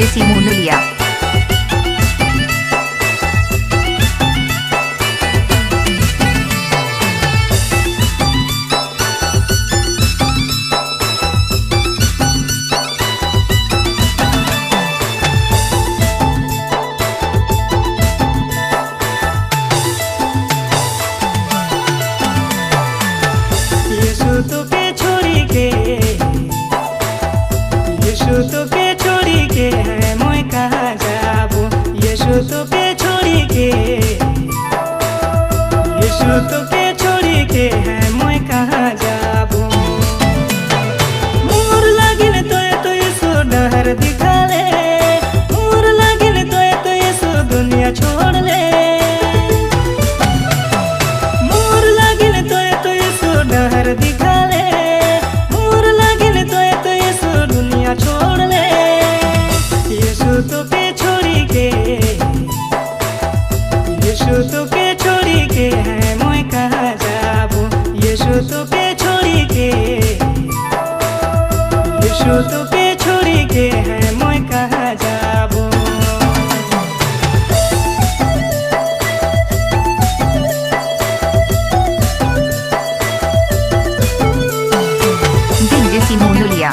DJ सिमोनुलिया। तोके छोड़ी के यीशु तोके छोड़ी के है मैं कहाँ जाबो। यीशु तोके छोड़ी के यीशु तोके छोड़ी के है मैं कहाँ जाबो। मोर लागिन तो यीशु डहर दिखा ले। मोर लागिन तो यीशु दुनिया छोड़ ले। मोर लागिन तो यीशु डहर दिखा छोड़ ले। यीशु तोके छोड़ी के यीशु तोके छोड़ी के है मैं कहाँ जाबो। यीशु तोके छोड़ी के यीशु तोके छोड़ी के है मैं कहाँ जाबो। डीजे सिमोनुलिया।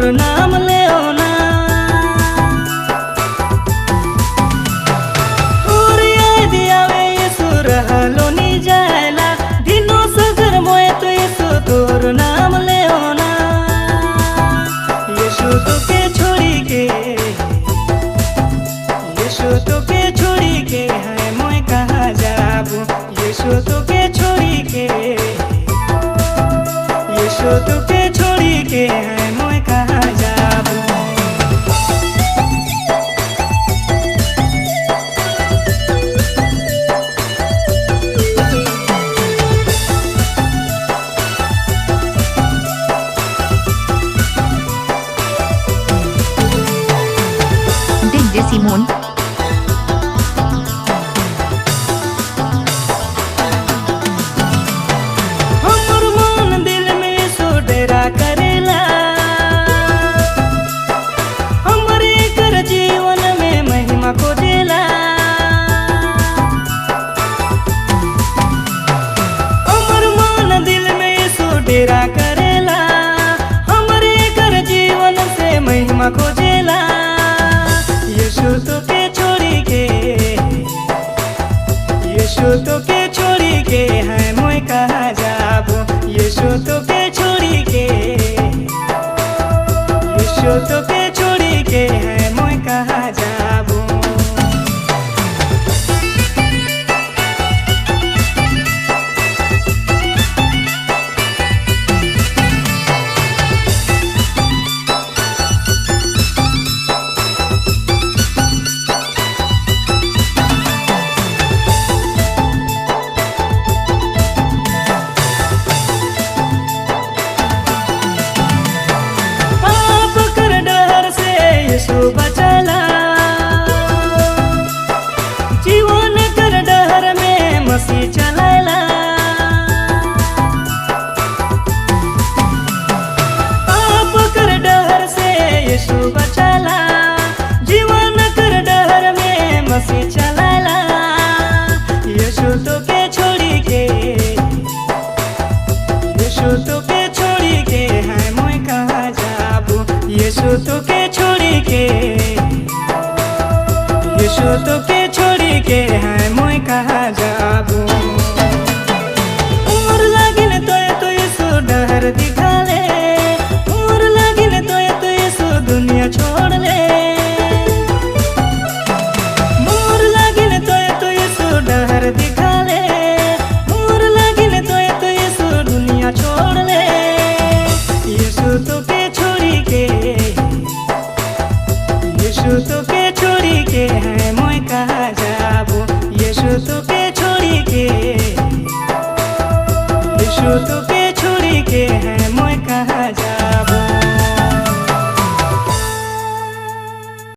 नाम ले ओना तोर याद आवे यीशु रहलो नी जायला। दिनो सगर मोए तो यीशु तोर नाम ले ओना। यीशु तोके छोड़ी के यीशु तोके छोड़ी के है मैं कहाँ जाबो। यीशु तोके छोड़ी के यीशु तोके छोड़ी के है मैं कहाँ जाबो। DJ Simon. हमर मन दिल में सो डेरा करेला। हमरे कर जीवन में महिमा को देला। हमर मन दिल में सो डेरा करेला। हमरे कर जीवन से महिमा को देला। यीशु तोके छोड़ी के यीशु तोके छोड़ी के है मैं कहाँ जाबो। यीशु तोके छोड़ी के यीशु तोके छोड़ी के है मैं कहाँ जाबो। यीशु बचाला जीवन कर डहर में मसीह चलाला। पाप कर डहर से यीशु बचाला। जीवन कर डहर में मसीह चलाला। यीशु तोके छोड़ी के यीशु तोके छोड़ी के है मैं कहाँ जाबो। यीशु तोके छोड़ी के यीशु तोके छोड़ी के है मैं कहाँ जाबो। मोर लागिन तो यीशु डहर दिखा ले। मोर लागिन तो यीशु दुनिया छोड़ ले। मोर लागिन तो यीशु डहर दिखा ले। मोर लागिन तो यीशु दुनिया छोड़ ले। यीशु तोके छोड़ी के यीशु तोके छोड़ी के है मैं कहाँ जाबो। यीशु तोके छोड़ी के यीशु तोके छोड़ी के है